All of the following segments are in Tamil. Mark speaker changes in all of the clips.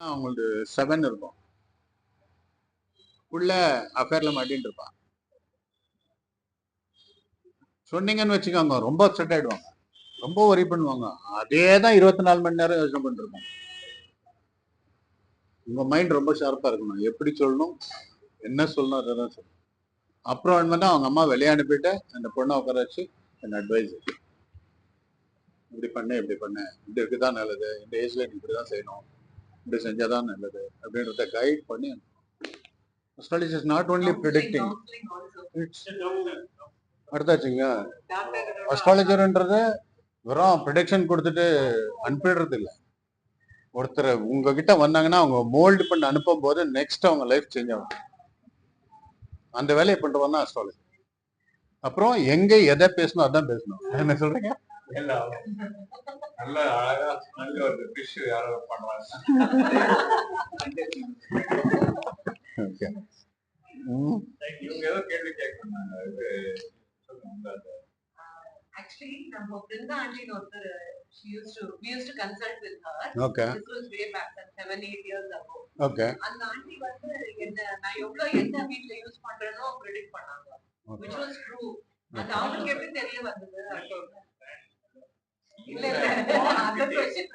Speaker 1: அவங்களுக்கு 7 இருக்கும். உள்ள அஃபேர்ல மாட்டின்னு இருப்பான். சொன்னீங்கன்னு வச்சுக்கோங்க, ரொம்ப அப்செட் ஆயிடுவாங்க, ரொம்ப ஒரி பண்ணுவாங்க. அதே தான் 24 மணி நேரம் யோசனை பண்ணிருப்பாங்க. உங்க மைண்ட் ரொம்ப ஷார்ப்பா இருக்கணும். எப்படி சொல்லணும், என்ன சொல்லணும், அதான் சொல்லணும். அப்புறம் என்ன, அவங்க அம்மா வெளியே அனுப்பிட்டு அந்த பொண்ணை உட்கார வச்சு என் அட்வைஸ், இப்படி பண்ணு, இப்படி பண்ணு, இப்படி இருக்குதான் நல்லது, இந்த ஏஜ்ல நீ இப்படிதான் செய்யணும், இப்படி செஞ்சாதான் நல்லது அப்படின்றத கைட் பண்ணி. Astrology is not only predicting. அடுத்தாச்சுங்க, அஸ்ட்ராலஜர்ன்றது வெறும் ப்ரிடிக்ஷன் கொடுத்துட்டு அனுப்பிடுறது இல்லை. ஒருத்தர் உங்ககிட்ட வந்தாங்கன்னா அவங்க மோல்டு பண்ணி அனுப்பும் போது நெக்ஸ்ட் அவங்க லைஃப் சேஞ்ச் ஆகும். அந்த வேலையை பண்றவன் தான் அஸ்ட்ராலஜி. அப்புறம் எங்க எதை பேசணும் அதான் பேசணும். என்ன சொல்றீங்க? நல்ல அழகா நல்ல ஒரு ஃபிஷ் யாரோ பண்றாங்க. ஓகே, இவங்க ஏதோ கேள்வி கேட்கறாங்க.
Speaker 2: Actually, நம்ம பிருந்தா ஆண்டி ஒருத்தர் we used to consult with her.
Speaker 1: Okay.
Speaker 2: This was way back 7-8 years ago.
Speaker 1: Okay.
Speaker 2: அந்த ஆண்டி வந்து என்ன நான் எவ்வளவு என்ன வீட்ல யூஸ் பண்றேனோ predict பண்ணாங்க. Which was true. அது அவங்களுக்கு எப்படி தெரிய வந்தது? இல்ல அந்த क्वेश्चன்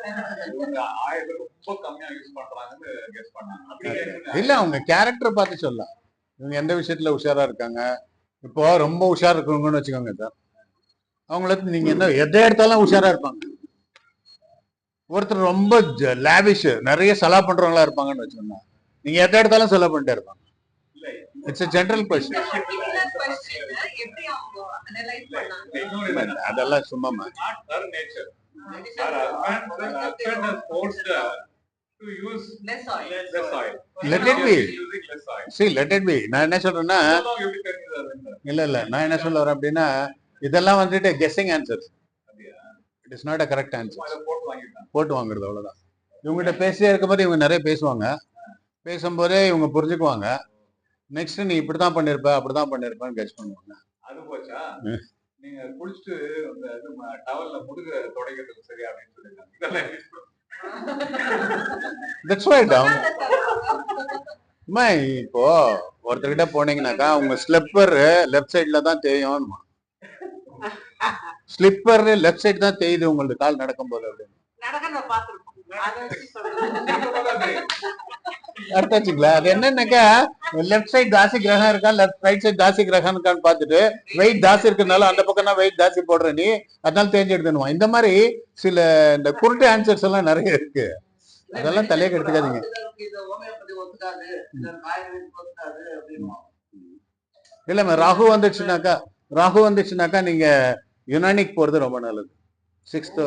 Speaker 1: ஆயிரம் ரொம்ப கம்மியா யூஸ் பண்றாங்கன்னு கெஸ் பண்ணாங்க. இல்ல, அவங்க கேரக்டர் பார்த்து சொல்லலாம் இவங்க எந்த விஷயத்துல உஷாரா இருக்காங்க. இப்போ ரொம்ப உஷாரா இருக்கவங்கன்னு வச்சுக்கோங்க சார், அவங்களுக்கு நீங்க என்ன எதை எடுத்தாலும் உஷாரா இருப்பாங்க. ஒருத்தர் ரொம்ப லேவிஷ் நிறைய செலா பண்றவங்களா இருப்பாங்கன்னு வச்சுக்கோங்க, நீங்க எதை எடுத்தாலும் செலவு பண்ணிட்டே இருப்பாங்க. It's a general question. அதெல்லாம் சும்மா let it be. See, let it be. நான் என்ன சொல்றேன்னா, இல்ல நான் என்ன சொல்ல வரேன் அப்படின்னா, இதெல்லாம் வந்துட்டு guessing answers. It is not a correct answer. போட்டு வாங்குறது அவ்வளவுதான். இவங்ககிட்ட பேசியே இருக்கும்போது இவங்க நிறைய பேசுவாங்க, பேசும்போதே இவங்க புரிஞ்சுக்குவாங்க. நெக்ஸ்ட் நீ இப்படிதான் பண்ணிருப்ப அப்படிதான் பண்ணிருப்பேன்னு கெஸ் பண்ணுவாங்க. அது போச்சா, நீங்க குளிச்சுட்டு டவல்ல முதுகு துடைக்கிறதுக்கு சரி அப்படின்னு சொல்லிருக்காங்க. That's right. இப்போ ஒருத்தர்கிட்ட போனீங்கன்னாக்கா உங்க ஸ்லிப்பர் லெஃப்ட் சைட்ல தான் தேயும், ஸ்லிப்பர் லெஃப்ட் சைடு தான் தேயுது உங்களுக்கு கால் நடக்கும் போது அப்படின்னு அர்த்தாச்சுங்களா? அது என்னன்னாக்கா லெஃப்ட் சைடு தாசி கிரகம் இருக்கா, ரைட் சைடு தாசி கிரகம் இருக்கான்னு பார்த்துட்டு வெயிட் தாசி இருக்கிறதுனால அந்த பக்கம் தான் வெயிட் தாசி போடுற நீ, அதனால தேஞ்சு எடுத்துனுவான். இந்த மாதிரி சில இந்த குருட்டு ஆன்சர்ஸ் எல்லாம் நிறைய இருக்கு. அதெல்லாம் தலையை கெடுத்துக்காதீங்க. இல்ல ராகு வந்துச்சுனாக்கா நீங்க யுனானிக் போறது ரொம்ப நல்லது. 6th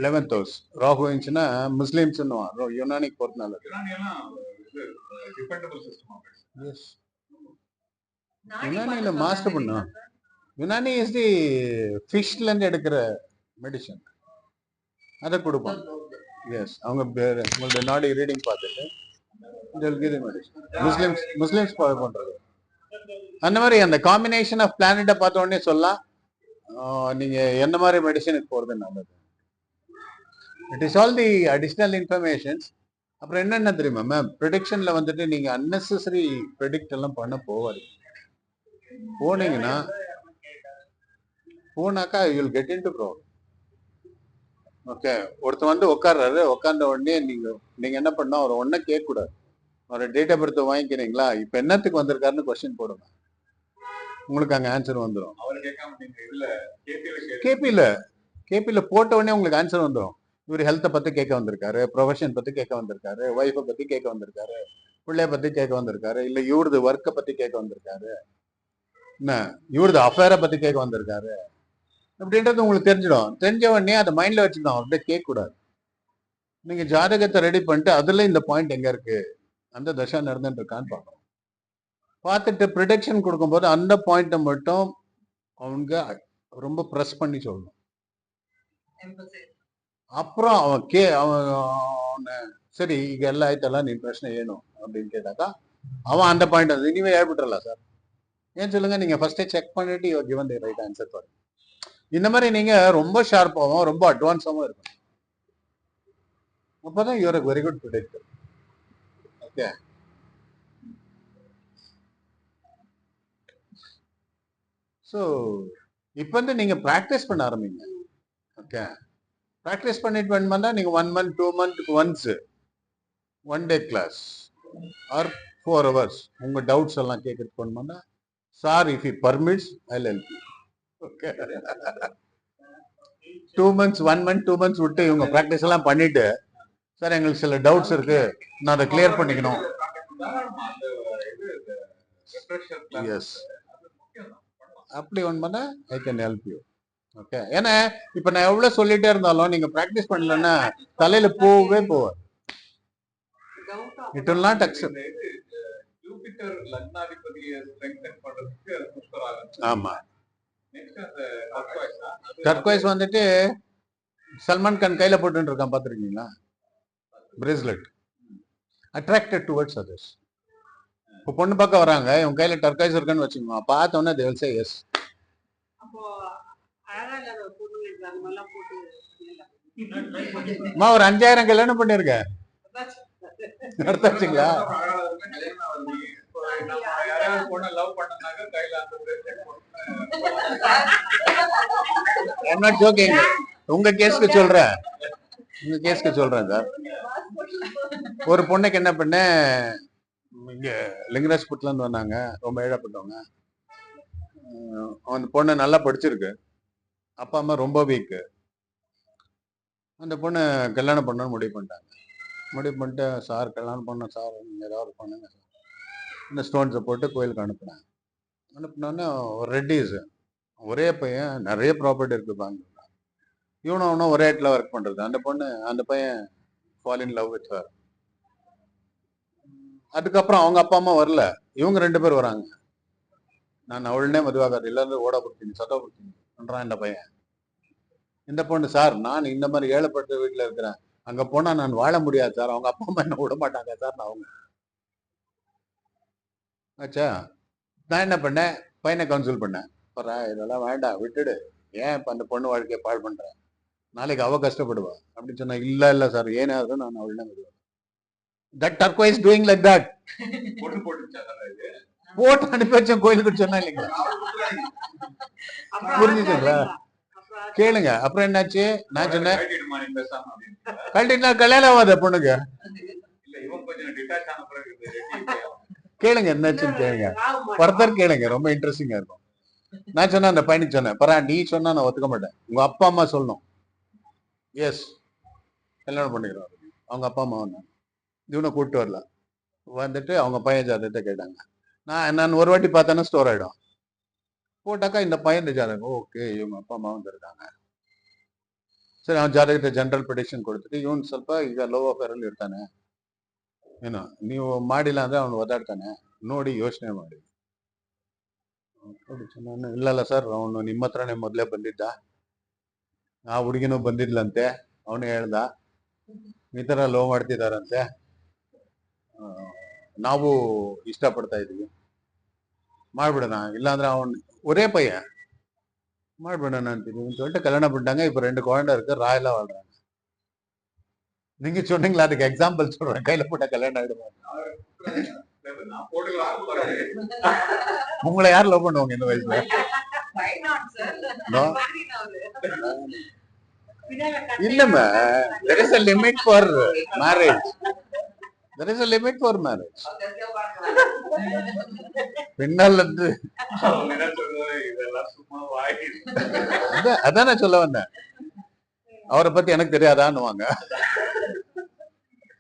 Speaker 1: 11th ஹவுஸ் ராகு இருந்துச்சுன்னா முஸ்லிம்ஸ் யுனானிக் போறது நல்லது. யுனானில மாஸ்டர் பண்ணும். யுனானி இஸ் தி ஃபிஷ்ல இருந்து எடுக்கிற மெடிசன், அதை கொடுப்போம். எஸ், அவங்க உங்களுடைய நாடி ரீடிங் பார்த்துட்டு முஸ்லிம்ஸ் ஃபாலோ பண்றது. அந்த மாதிரி அந்த காம்பினேஷன் ஆஃப் பிளானட்டை பார்த்த உடனே சொல்லலாம் நீங்க என்ன மாதிரி மெடிசனுக்கு போறது நல்லது. It is all the additional informations. அப்புறம் என்னென்ன தெரியுமா மேம், ப்ரெடிக்ஷன்ல வந்துட்டு நீங்க அன்னெசரி ப்ரெடிக்ட் எல்லாம் பண்ண போவாரு. போனாக்கா you will get into problem. Okay, ஒருத்தர் வந்து உட்கார்றாரு, உட்கார்ந்த உடனே நீங்க என்ன பண்ணா ஒரு ஒன்ன கேட்க கூடாது. ஒரு டேட் ஆஃப் பர்த் வாங்கிக்கிறீங்களா, இப்ப என்னத்துக்கு வந்திருக்காருன்னு கொஸ்டின் போடுங்க, உங்களுக்கு அங்க ஆன்சர் வந்துடும். கேபில போட்ட உடனே உங்களுக்கு ஆன்சர் வந்துடும். இவர் ஹெல்த்தை பத்தி கேட்க வந்திருக்காரு, ப்ரொஃபஷன் பத்தி கேட்க வந்திருக்காரு, ஒய்ஃபை பத்தி கேட்க வந்திருக்காரு, பிள்ளைய பத்தி கேட்க வந்திருக்காரு, இல்ல இவரது ஒர்க்கை பத்தி கேட்க வந்திருக்காரு, என்ன இவரது அஃபேரை பத்தி கேட்க வந்திருக்காரு அப்படின்றது உங்களுக்கு தெரிஞ்சிடும். தெரிஞ்ச உடனே அதை மைண்ட்ல வச்சுக்கணும், அப்படியே கேட்க கூடாது. நீங்க ஜாதகத்தை ரெடி பண்ணிட்டு அதுல இந்த பாயிண்ட் எங்க இருக்கு, அந்த தசா நடந்துட்டு இருக்கான்னு பார்க்கணும். பார்த்துட்டு ப்ரிடிக்ஷன் கொடுக்கும்போது அந்த பாயிண்ட்டை மட்டும் அவங்க ரொம்ப ப்ரெஸ் பண்ணி சொல்லணும். அப்புறம் அவன் சரி ಈಗ ಎಲ್ಲ ಆಯ್ತಲ್ಲ ನಿನ್ ಪ್ರಶ್ನೆ ಏನು அப்படின்னு கேட்டாக்கா அவன் அந்த பாயிண்ட் வந்து இனிமே ஏற்பட்டுறலாம் சார் ஏன் சொல்லுங்க, நீங்க ஃபர்ஸ்டே செக் பண்ணிட்டு you given the right answer for. இந்த மாதிரி நீங்க ரொம்ப ஷார்ப்பாகவும் ரொம்ப அட்வான்ஸாகவும் இருக்கணும். அப்பதான் you're very good predictor. Okay, so இப்போ வந்து நீங்க ப்ராக்டிஸ் பண்ண ஆரம்பிங்க. ஓகே, ப்ராக்டிஸ் பண்ணிட்டு வேணுமானா நீங்க 1 month 2 month once 1 day class or 4 hours உங்க டவுட்ஸ் எல்லாம் கேட்கறதுக்கு வேணுமானா sir if you permits I will help you. Okay, 2 months 1 month 2 months விட்டு இவங்க ப்ராக்டிஸ் எல்லாம் பண்ணிட்டு சார் எங்களுக்கு சில டவுட்ஸ் இருக்கு நான் அதை கிளியர் பண்ணிக்கணும். எஸ், அப்படி ஒன்றுனா I can help you. Okay, ஏன்னா இப்ப நான் எவ்வளவு சொல்லிட்டே இருந்தாலும் நீங்க ப்ராக்டிஸ் பண்ணலன்னா தலையில போகவே போவாது. It will not accept.
Speaker 3: Jupiter லக்னாதிபதியை ஸ்ட்ரெங்தன் பண்றதுக்கு அது புஷ்கர் ஆகும்.
Speaker 1: ஆமா,
Speaker 3: நெக்ஸ்ட் அந்த
Speaker 1: டர்க்வைஸ் வந்துட்டு சல்மான் கான் கையில போட்டு இருக்கான் பாத்துருக்கீங்களா? Bracelet attracted towards others. இப்போ பொண்ணு பார்க்க வராங்க, இவங்க கையில டர்க்வைஸ் இருக்குன்னு வச்சுக்கோங்க, பார்த்தோன்னே they will say yes.
Speaker 2: அப்போ அழகா இல்லாத பொண்ணுங்களுக்கு அந்த மாதிரிலாம் போட்டு
Speaker 1: அம்மா ஒரு 5000 கல்யாணம் பண்ணிருக்கேன், நடத்தாச்சுங்களா?
Speaker 3: யாராவது பொண்ணை லவ் பண்ணனாக்க கையில அந்த bracelet போட்டு
Speaker 1: I'm not joking. உங்க கேஸ்க்கு சொல்றேன், உங்க கேஸ்க்கு சொல்றேன் சார். ஒரு பொண்ணுக்கு என்ன பண்ண, இங்க லிங்கராஜ்புரத்துல இருந்து வந்தாங்க, ரொம்ப ஏழப்பட்டவங்க. அந்த பொண்ணு நல்லா படிச்சிருக்கு, அப்பா அம்மா ரொம்ப வீக்கு. அந்த பொண்ணு கல்யாணம் பண்ணணும்னு முடிவு பண்ணிட்டாங்க. முடிவு பண்ணிட்டு சார் கல்யாணம் பண்ண சார் நீங்க ஏதாவது பண்ணுங்க சார். இந்த ஸ்டோன்ஸை போட்டு கோயிலுக்கு அனுப்புனேன். அனுப்புனோன்னே ஒரு ரெட்டிஸ், ஒரே பையன், நிறைய ப்ராப்பர்ட்டி இருக்கு பேங்க்ல. இவனும் ஒரே இடத்துல ஒர்க் பண்றது. அந்த பையன் fall in love with her. அதுக்கப்புறம் அவங்க அப்பா அம்மா வரல, இவங்க 2 பேர் வராங்க. நான் அவளுனே மதுவாகாது இல்லாத ஓட கொடுத்தீங்க சத்தா கொடுத்தீங்க பண்றான் இந்த பையன். இந்த பொண்ணு, சார் நான் இந்த மாதிரி ஏழைப்பட்ட வீட்டுல இருக்கிறேன், அங்க போனா நான் வாழ முடியாது சார், அவங்க அப்பா அம்மா என்ன விட மாட்டாங்க சார். நான் அவங்க ஆச்சா, நான் என்ன பண்ணேன், பையனை கவுன்சில் பண்ணேன். இதெல்லாம் வேண்டாம் விட்டுடு, ஏன் இப்ப அந்த பொண்ணு வாழ்க்கையை பாழ் பண்றேன், நாளைக்கு அவ கஷ்டப்படுவா அப்படின்னு சொன்னா. இல்ல சார் ஏனாவது நான் அவள்னா விடுவேன். That turquoise doing like that.
Speaker 3: பொண்ணு போட்டுச்சாங்க இது.
Speaker 1: போட்டு அனுப்பி வச்சேன் கோயிலுக்கு சொன்னா இல்லைங்களா? புரிஞ்சுங்களா? கேளுங்க. அப்புறம் என்னாச்சு, நான் சொன்னேன்
Speaker 3: கழட்டிடுமா நீ பேசாம அப்படின்னு.
Speaker 1: கழட்டினா கல்யாணம் ஆகாத பொண்ணுக்கு.
Speaker 3: இல்ல இவன் கொஞ்சம் டிட்டாச் ஆன பிறகு இது ரெட்டி
Speaker 1: கேளுங்க என்னாச்சுன்னு கேளுங்க, ஃபர்தர் கேளுங்க, ரொம்ப இன்ட்ரெஸ்டிங்கா இருக்கும். நான் சொன்னேன் அந்த பையனுக்கு சொன்னேன், பரா நீ சொன்னா நான் ஒத்துக்க மாட்டேன், உங்க அப்பா அம்மா சொல்லணும் எஸ் கல்யாணம் பண்ணிக்கிறோம். அவங்க அப்பா அம்மா வந்தாங்க, இவனை கூப்பிட்டு வரல. வந்துட்டு அவங்க பையன் ஜாதகத்தை கேட்டாங்க. நான் ஒரு வாட்டி பார்த்தேன்னா ஸ்டோர் ஆயிடும். போட்டாக்கா இந்த பையன் ஜாதகம் ஓகே, இவங்க அப்பா அம்மா வந்துருக்காங்க. ಸರಿ ಅವ್ನ ಜಾತಕದ ಜನರಲ್ ಪ್ರಿಡಿಕ್ಷನ್ ಕೊಡ್ತೀರಿ, ಇವನು ಸ್ವಲ್ಪ ಈಗ ಲೋ ಅಫೇರಲ್ಲಿ ಇರ್ತಾನೆ, ಏನು ನೀವು ಮಾಡಿಲ್ಲ ಅಂದ್ರೆ ಅವನು ಒದಾಡ್ತಾನೆ, ನೋಡಿ ಯೋಚನೆ ಮಾಡಿ. ನಾನು ಇಲ್ಲಲ್ಲ ಸರ್, ಅವನು ನಿಮ್ಮ ಹತ್ರನೇ ಮೊದಲೇ ಬಂದಿದ್ದ, ಆ ಹುಡುಗಿನೂ ಬಂದಿದ್ಲಂತೆ, ಅವನು ಹೇಳ್ದ ಈ ತರ ಲೋ ಮಾಡ್ತಿದಾರಂತೆ, ನಾವು ಇಷ್ಟಪಡ್ತಾ ಇದೀವಿ, ಮಾಡ್ಬಿಡೋಣ, ಇಲ್ಲಾಂದ್ರೆ அவன் ஒரே பையன் ಮಾಡ್ಬಿಡೋಣ ಅಂತೀನಿ சொல்லிட்டு கல்யாணம் பண்ணிட்டாங்க. இப்ப 2 குழந்தை இருக்கு, ராயலா வாழ்றாங்க. நீங்க சொன்னீங்களா, அதுக்கு எக்ஸாம்பிள் சொல்றேன், கையில போட்ட கல்யாணம் ஆயிடுமா? உங்களை யார் லவ் பண்ணுவாங்க இந்த வயசுல? இல்லம்மா, there is a limit for marriage. There is a limit for marriage. பின்னால் வந்து அதான் நான் சொல்ல வந்தேன், அவரை பத்தி எனக்கு தெரியாதான்னுவாங்க.